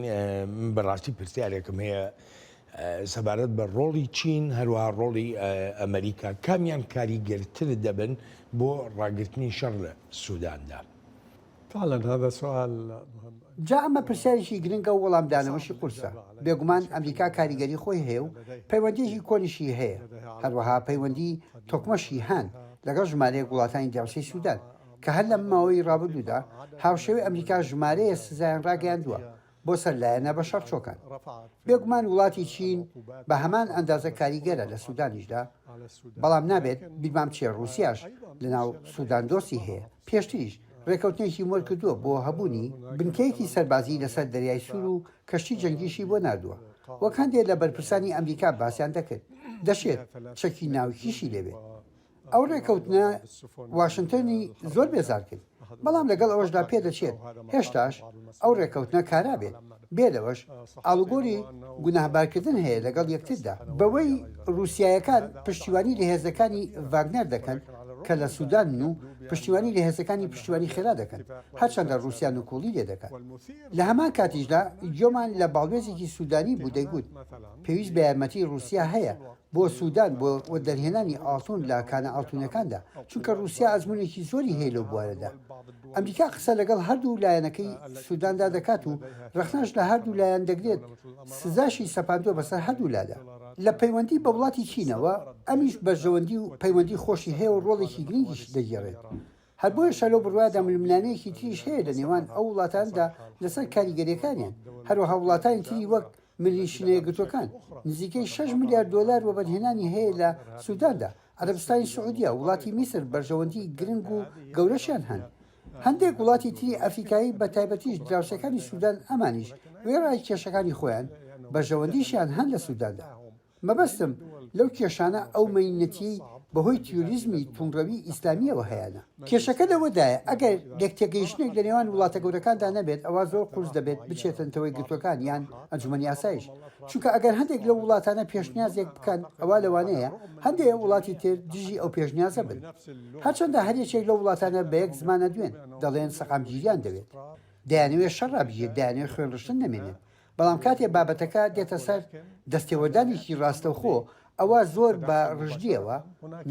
بەڕاستی پرسیارێکم هەیە سەبارەت بە ڕۆڵی چین هەروەها ڕۆڵی ئەمریکا کامیان کاریگەرتر دەبن بۆ ڕاگررتنی شەڕ لە سووداندا.
جا ئەمە پرسیارێکی گرنگە و وەڵامدانەوەشی قورسە. بێگومان ئەمریکا کاریگەری خۆی هەیە و پەیوەندیێکی کۆنیشی هەیە، هەروەها پەیوەندی تۆکمەشی هەن لەگەڵ ژمارەیەک وڵاتانی دراوسەی سوودان کە هەر لە ماوەی ڕابردوودا هاوشێوەی ئەمریکا ژمارەیە سزایان ڕاگەیاندووە. بۆ سەرلایەنە بە شەڕچۆکان. بێگومان وڵاتی چین بە هەمان ئەندازە کاریگەرە لە سوودانیشدا، بەڵام نابێت بیرمام چێ رووسیاش لە ناو سوودان دۆستی هەیە. پێشتریش ڕێکەوتنێکی مۆر کردووە بۆ هەبوونی بنکەیەکی سەربازی لەسەر دەریای سوور و کەشتی جەنگیشی بۆ نردووە. وەک هەندێک لە بەرپرسانی ئەمریکا باسییان دەکرد دەشێت چەکی ناوکیشی لەبێت. ئەو ڕێکەوتنە واشنگتنی زۆر بێزار کرد، بەڵام لەگەڵ ئەوەشدا پێدەچێت هێشتاش ئەو ڕێکەوتنە کارا بێت. بێلەوەش ئاڵوگۆری گوناهبارکردن هەیە لەگەڵ یەکتردا. بەوەی رووسایەکان پشتیوانی لە هێزەکانی ڤاگنەر دەکەن کە لە سوودان و پشتیوانی لە هێزەکانی پشتیوانی خێرا دەکەن، هەرچەندە رووسیا نوکۆڵی لێ دەکەن. لە هەمان کاتیشدا گوێمان لە باڵێزێکی سوودانی بوو دەیگوت پێویست بە یارمەتی رووسیا هەیە بۆ سوودان بۆ دەرهێنانی ئاڵتون لە کانە ئاڵتونەکاندا، چونکە رووسیا ئەزمونێکی زۆری هەیە لەو بوارەدا. ئەمریکا قسە لەگەڵ هەردوو لایەنەکەی سووداندا دەکات و ڕەخنەش لە هەردوو لایەن دەگرێت سزاشی سەپاندۆ بەسەر هەردوو لادا. لە پەیوەندی بە وڵاتی چینەوە ئەمیش بەرژەوەندی و پەیوەندی خۆشی هەیە و ڕۆڵێکی گرنگیش دەگێڕێت. هەر بۆیە شەلۆ بڕوادا ململانەیەکی تریش هەیە لە نێوان ئەو وڵاتاندا لەسەر کاریگەریەکانیان، هەروەها وڵاتانی تری وەک ملیشنەیە گرتوەکان نزیکەی 6 میلیارد دلار وەبەرهێنانی هەیە لە سووداندا. عەرەبستانی سعودیە وڵاتی میسر بەرژەوەندی گرنگ و گەورەشیان هەن. هەندێک وڵاتی تری ئەفریقایی بە تایبەتیش دراوسەکانی سوودان ئەمانیش وێڕای کێشەکانی خۆیان بەرژەوەندیشیان هەن لە سووداندا. مەبەستم لەو کێشانە ئەو مەینەتی بەهۆی تیوریزمی تونڕەوی ئیسلامیەوە هەیەە. کێشەکە لەوەدایە ئەگەر لێکتێگەیشتنێک لە نێوان وڵاتە گەورەکاندا نەبێت ئەوە زۆر قورس دەبێت بچێتنەوەی گرتوەکان یان ئەنجومەنی ئاسایش، چونکە ئەگەر هەندێک لە وڵاتانە پێشنیازێک بکەن ئەوە لەوانەیە هەندێک وڵاتی تر دژی ئەو پێشنیازە بن. هەرچەندە هەرێکێک لە وڵاتانە بە یەک زمانە دوێن دەڵێن سەقامگیریان دەوێت، دەیانەوێت شەڕابژێت، دەیانەوێت خوێنڕشتن نەمێنێت. بەڵام کاتێک بابەتەکە دێتە سەر دەستێوەدانێکی ڕاستەوخۆ ئەوە زۆر بە ڕژدیەوە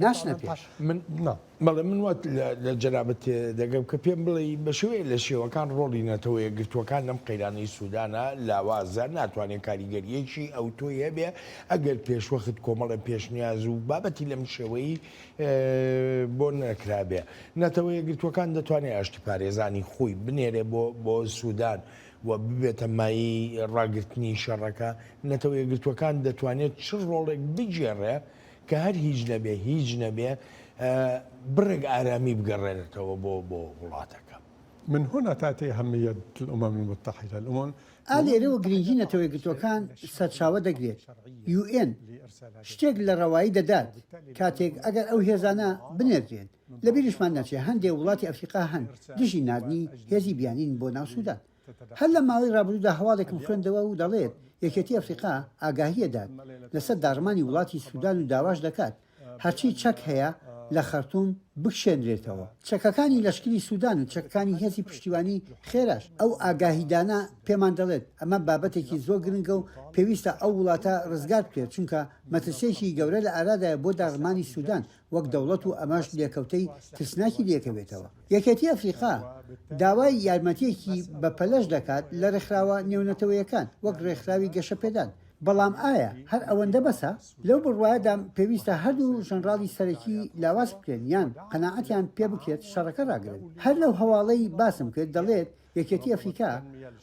ناشنە پێش.
بەڵێ من وات لە جەنابەت دەگەم کە پێم بڵێ بە شێوەیە لە شێوەکان ڕۆڵی نەتەوەیە گرتوەکان لەم قەیرانەی سوودانە لاوازە ناتوانێت کاریگەریەکی ئەو تۆیە بێ ئەگەر پێشوەخت کۆمەڵە پێشنیاز و بابەتی لەم شێوەی بۆ نەکرابێ. نەتەوەیە گرتوەکان دەتوانێت ئاشتی پارێزانی خۆی بنێرێ بۆ سوودان و ببێتە مایی ڕاگررتنی شەڕەکە. نەتەوە یەکگرتوەکان دەتوانێت چ ڕۆڵێک بجێڕێ کە هەر هیچ نەبێ بڕێک ئارامی بگەڕێنێتەوە بۆ وڵاتەکە.
من هنا تأتي أهمية الأمم المتحدة. الأمم
ئالێرەوە گرنگی نەتەوەی گرتوەکان سەرچاوە دەگرێت. UN شتێک لە ڕەوایی دەدات کاتێک ئەگەر ئەو هێزانە بنێردرێن. لە بیرشمان ناچێت هەندێک وڵاتی ئەفریقا هەن دژی نردنی هێزی بیانین بۆ ناو سوودان. هەر لە ماوەی ڕابردوودا هەواڵێکم خوێندەوە و دەڵێت یەکێتی ئەفریقا ئاگاهیەدات لەسەر داڕمانی وڵاتی سوودان و داواش دەکات هەرچی چەک هەیە لە خەرتوم بکشێنرێتەوە. چەکەکانی لەشکری سوودان و چەکەکانی هێزی پشتیوانی خێراش ئەو ئاگاهیدانە پێمان دەڵێت ئەمە بابەتێکی زۆر گرنگە و پێویستە ئەو وڵاتە ڕزگار بکرێت، چونکە مەترسێکی گەورە لە ئارادایە بۆ داڕمانی سوودان وەک دەوڵەت و ئەماش لێکەوتەی ترسناکی لێکەوێتەوە. یەکێتی ئەفریقا داوای یارمەتیەکی بەپەلەش دەکات لە ڕێکخراوە نێونەتەوەیەکان وەک ڕێکخراوی گەشەپێدان. بەڵام ئایا هەر ئەوەندە بەسە؟ لەو بڕواایەدا پێویستە هەردوو ژەنراڵی سەرەکی لاواز بکرێن یان قەناعەتیان پێ بکرێت شەڕەکە ڕاگرن. هەر لەو هەواڵەی باسم کرد دەڵێت یەکێتی ئەفریقا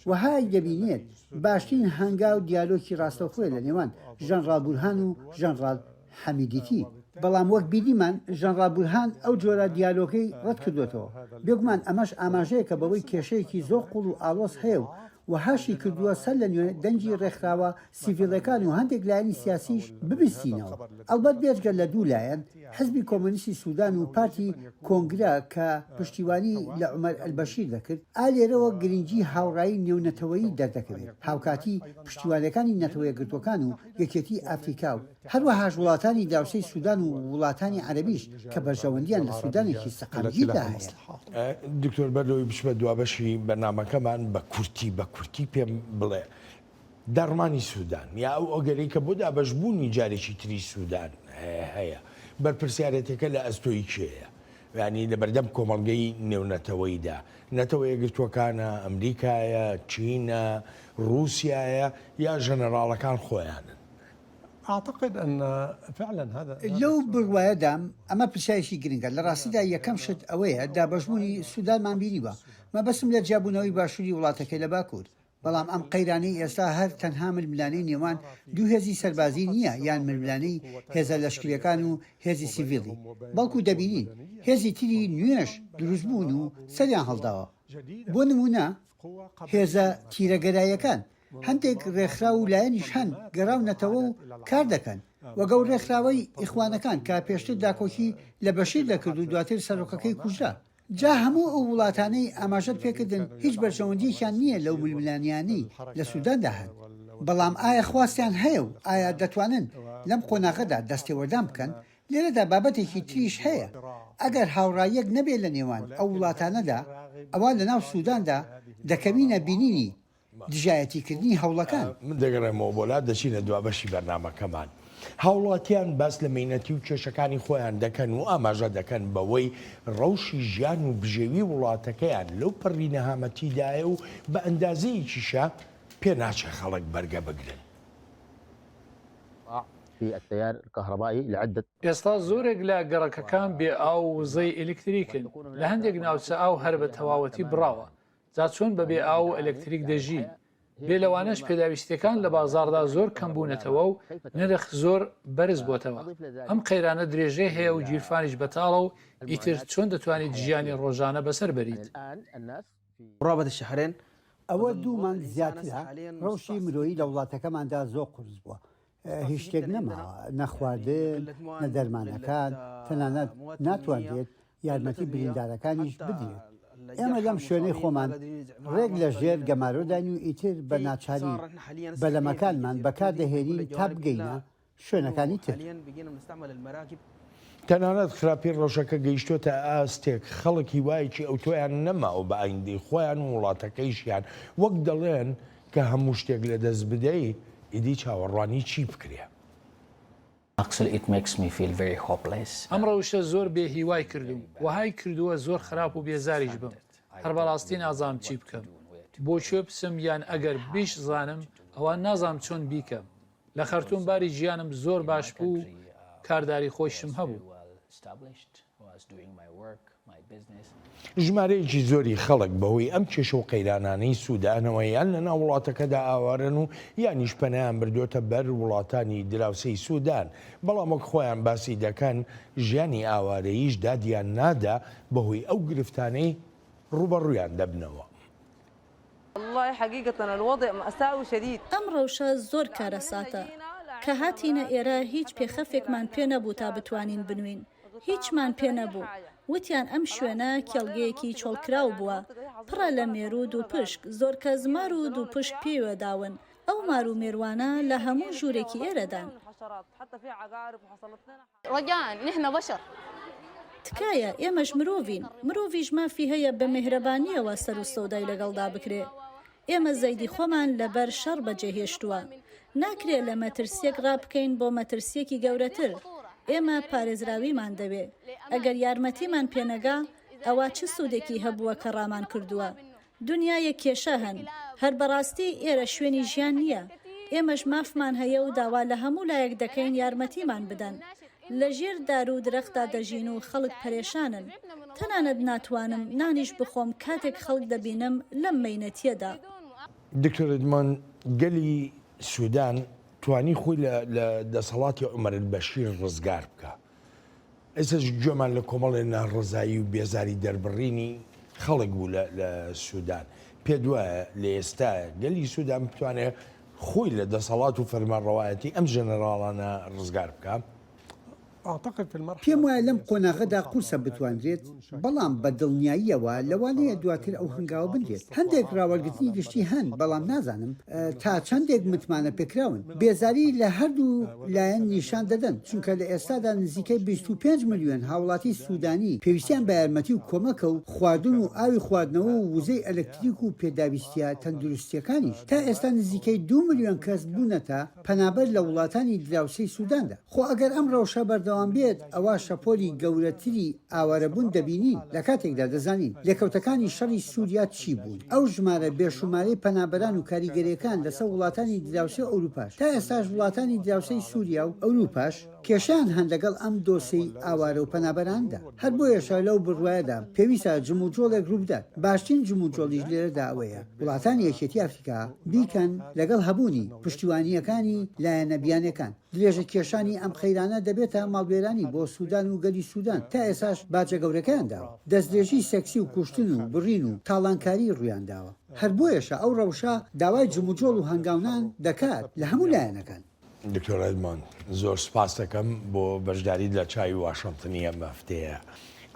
وهای دەبینێت باشترین هەنگا و دیالۆکی ڕاستەوخۆی لە نێوان ژەنراڵ بورهان و ژەنراڵ حەمیدیتی. بەڵام وەک بیدیمان ژەنراڵ بورهان ئەو جۆرە دیالۆکەی ڕەت کردوێتەوە. بێگومان ئەمەش ئاماژەیە کە بەوەی کێشەیەکی زۆر قوڵ و ئاڵۆز هەیە و وهاشی کردووە سەر لە نوێ دەنگی ڕێکخراوە سیڤیلەکان و هەندێک لایەنی سیاسیش ببیستینەوە. ئەلبەت بێجگە لە دوو لایەن حزبی کۆمۆنیستی سوودان و پارتی کۆنگرا کە پشتیوانی لە عومەر ئەلبەشیر دەکرد ئالێرەوە گرنگی هاوڕایی نێونەتەوەیی دەردەکەوێت. هاوکاتی پشتیوانەکانی نەتەوەیە گرتوەکان و یەکێتی ئەفریقا و هەروەهاش وڵاتانی داوسەی سوودان و وڵاتانی عەرەبیش کە بەرژەوەندیان لە سوودانێکی سەقامگیردا هەیە.
دکتۆر بەرلەوەی بچمە دوابەشی بەرنامەکەمان بە کورتی پێم بڵێ دەڕمانی سوودان یا ئەو ئۆگەری کە بۆ دابەشبوونی جارێکی تری سوودان هەیە بەرپرسیارەتەکە لە ئەستۆی کێیە؟ یعنی لە بەردەم کۆمەڵگەی نێونەتەوەیدا نەتەوەیە گرتوەکانە ئەمریکایە، چینە، رووسایە یا ژەنەراڵەکان خۆیانن؟
أعتقد أن فعلا هذا
لەو بڕواایەدام ئەمە پرسیایشی گرنگە. لە ڕاستیدا یەکەم شت ئەوەیە دابەشبوونی سوودانمان بینیوە. مەبەستم لە جیابوونەوەی باشووری وڵاتەکەی لە باکوور بەڵام ئەم قەیرانەی ئێستا هەر تەنها ململانەی نێوان دوو هێزی سەربازی نییە یان ململانەی هێزە لەشکریەکان و هێزی سیڤیلی بەڵکو دەبینین هێزی تری نوێش دروستبوون و سەریان هەڵداوە بۆ نمونە هێزە تیرەگەرایەکان هەندێک ڕێکخرا و لایەنیش هەن گەڕاونەتەوە و کار دەکەن وەگەڵ ڕێکخراوەی ئیخوانەکان کا پێشتر داکۆکی لە بەشیر دەکرد و دواتر سەرۆکەکەی کوژرا جا هەموو ئەو وڵاتانەی ئاماژەت پێکردن هیچ بەرژەوەندییان نییە لەو ململانیانی لە سووداندا هەن بەڵام ئایا خواستیان هەیە و ئایا دەتوانن لەم قۆناغەدا دەستێوەردان بکەن لێرەدا بابەتێکی تریش هەیە ئەگەر هاوڕایەک نەبێت لە نێوان ئەو وڵاتانەدا ئەوە لە ناو سووداندا دەکەوینە بینینی دژایەتیکردنی هەوڵەکان
من دەگەڕێمەوە بۆ لا دەچینە دوابەشی بەرنامەکەمان هاوڵاتیان باس لە مینەتی و کێشەکانی خۆیان دەکەن و ئاماژە دەکەن بەوەی ڕەوشی ژیان و بژێوی وڵاتەکەیان لەو پڕی نەهامەتیدایە و بە ئەندازەیەکیشە پێ ناچێ خەڵک بەرگە بگرن
ئێستا زۆرێک لە گەڕەکەکان بێ ئاو وزەی ئەلکتریکن لە هەندێک ناوچە ئاو هەر بە تەواوەتی بڕاوە جا چۆن بەبێ ئاو ئەلکتریک دەژین بێ لەوانش پێداویستەکان لە بازاردا زۆر کەمبوونەتەوە و نرخ زۆر بەرز بۆتەوە ئەم قەیرانە درێژەی هەیە و گیرفانیش بەتاڵە و ئیتر چۆن دەتوانیت ژیانی ڕۆژانە بەسەر بەریت
ڕابەت شەهرێن
ئەوە دوومان زیاترە ڕەوشی مرۆیی لە وڵاتەکەماندا زۆر قورس بووە هیچ شتێک نەما نەخواردن نە دەرمانەکان تەنانەت ناتوانرێت یارمەتی بریندارەکانیش بدرێت ئێمە لەم شوێنەی خۆمان ڕێک لە ژێر گەمارۆدانی و ئیتر بە ناچاری بەلەمەکانمان بەکاردەهێنین تا بگەینە شوێنەکانی تر
تەنانەت خراپی ڕۆژەکە گەیشتۆتە ئاستێک خەڵکی وایەکی ئەو تۆیان نەماوە بە ئایندەی خۆیان و وڵاتەکەیشیان وەک دەڵێن کە هەموو شتێک لە دەست بدەیت ئیدی چاوەڕوانی چی بکرێ
ئەم ڕەوشە زۆر بێ هیوای کردوم وهای کردووە زۆر خراپ و بێزاریش بم هەر بەڕاستی نازانم چی بکەم بۆ کوێ بچم یان ئەگەر بیش زانم ئەوان نازانم چۆن بیکەم لە خەرتوم باری ژیانم زۆر باش بوو کارداری خۆشم هەبوو
ژمارەیەکی زۆری خەڵک بەهۆی ئەم کێشە و قەیرانانەی سوودانەوە یان لە ناو وڵاتەکەدا ئاوارن و یانیش پەنایان بردوۆتە بەر وڵاتانی دراوسەی سوودان بەڵام وەک خۆیان باسی دەکەن ژیانی ئاوارەییش دادیان نادا بەهۆی ئەو گرفتانەی ڕوبەڕوویان دەبنەوە
ئەم ڕەوشە زۆر کارەساتە کە هاتیینە ئێرە هیچ پێخەفێکمان پێ نەبوو تا بتوانین بنوین هیچمان پێ نەبوو وتیان ئەم شوێنە کێڵگەیەکی چۆڵکراو بووە پڕە لە مێرود و پشک زۆر کە زمار و دوو پشک پێوەداون ئەو مار و مێروانە لە هەموو ژوورێکی ئێرەدان تکایە ئێمەش مرۆڤین مرۆڤیش مافی هەیە بە مێهرەبانیەوە سەر و سەودای لەگەڵدا بکرێ ئێمە زەیدی خۆمان لەبەر شەڕ بەجێهێشتووە ناکرێت لە مەترسیەک ڕابکەین بۆ مەترسیەکی گەورەتر ئێمە پارێزراویمان دەوێ ئەگەر یارمەتیمان پێنەگا ئەوە چ سوودێکی هەبووە کە ڕامان کردووە دنیایە کێشە هەن هەر بەڕاستی ئێرە شوێنی ژیان نییە ئێمەش مافمان هەیە و داوا لە هەموو لایەک دەکەین یارمەتیمان بدەن لە ژێر دار و درەختدا دەژین و خەڵک پەرێشانن تەنانەت ناتوانم نانیش بخۆم کاتێک خەڵک دەبینم لەم مەینەتیەدا
دکتۆر ئەدمان گەلی سوودان توانی خۆی لە دەسەڵاتی عومەر البەشیر ڕزگار بکە ئێستاش گوێمان لە کۆمەڵێ ناڕزایی و بێزاری دەربڕینی خەڵک بوو لە سوودان پێ دوایە لە ئێستا گەلی سوودان بتوانێت خۆی لە دەسەڵات و فەرمانڕەوایەتی ئەم ژەنەراڵانە ڕزگار بکە
پێم وایە لەم قۆناغەدا قورسە بتوانرێت بەڵام بە دڵنیاییەوە لەوانەیە دواتر ئەو هەنگاوە بنرێت هەندێک ڕاوەرگرتنی گشتی هەن بەڵام نازانم تا چەندێک متمانە پێکراون بێزاری لە هەردوو لایەن نیشان دەدەن چونکە لە ئێستادا نزیکەی 25 ملیۆن هاوڵاتی سوودانی پێویستیان بە یارمەتی و کۆمەکە و خواردن و ئاوی خواردنەوە و وزەی ئەلکتریک و پێداویستیە تەندروستیەکانیش تا ئێستا نزیکەی 2 ملیۆن کەس بوونەتە پەنابەر لە وڵاتانی دراوسەی سووداندا خۆ ئەگەر ئەم ڕەوشە بەردەوام بەردەوام بێت ئەوە شەپۆلی گەورەتری ئاوارەبوون دەبینین لە کاتێکدا دەزانین لێکەوتەکانی شەڕی سووریا چی بوون ئەو ژمارە بێشومارەی پەنابەران و کاریگەریەکان لەسەر وڵاتانی دراوسێ ئەوروپاش تا ئێستاش وڵاتانی دراوسەی سووریا و ئەوروپاش کێشیان هەن لەگەڵ ئەم دۆسەی ئاوارە و پەنابەراندا هەر بۆیەشە لەو بڕواایەدا پێویستە جموجۆڵێک ڕووبدات باشترین جموجۆڵیش لێرەدا ئەوەیە وڵاتانی یەکێتی ئەفریقا بیکەن لەگەڵ هەبوونی پشتیوانیەکانی لایەنە بیانەکان درێژە کێشانی ئەم خەیرانە دەبێتە ماڵوێرانی بۆ سوودان و گەلی سوودان تا ئێساش باجە گەورەکەیان داوە دەستدرێژی سەکسی و کوشتن و بڕین و تاڵانکاری ڕویان داوە هەر بۆیەشە ئەو ڕەوشە داوای جموجۆڵ و هەنگاونان دەکات لە هەموو لایەنەکان
دکتۆر ئەدمان زۆر سپاس دەکەم بۆ بەشداری لە چاوی واشنتنی ئەم هەفتەیە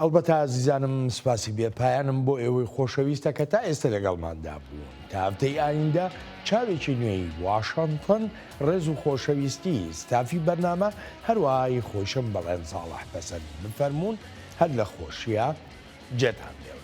ئەلبەتە عزیزانم سپاسی بێپایانم بۆ ئێوەی خۆشەویستە کە تا ئێستا لەگەڵماندا بوون تا هەفتەی ئایندە چاوێکی نوێی واشنتن ڕێز و خۆشەویستی ستافی بەرنامە هەروەهای خۆشم بەڵێن ساڵح بەسەر بفەرمونون هەر لە خۆشیە جێتان بێ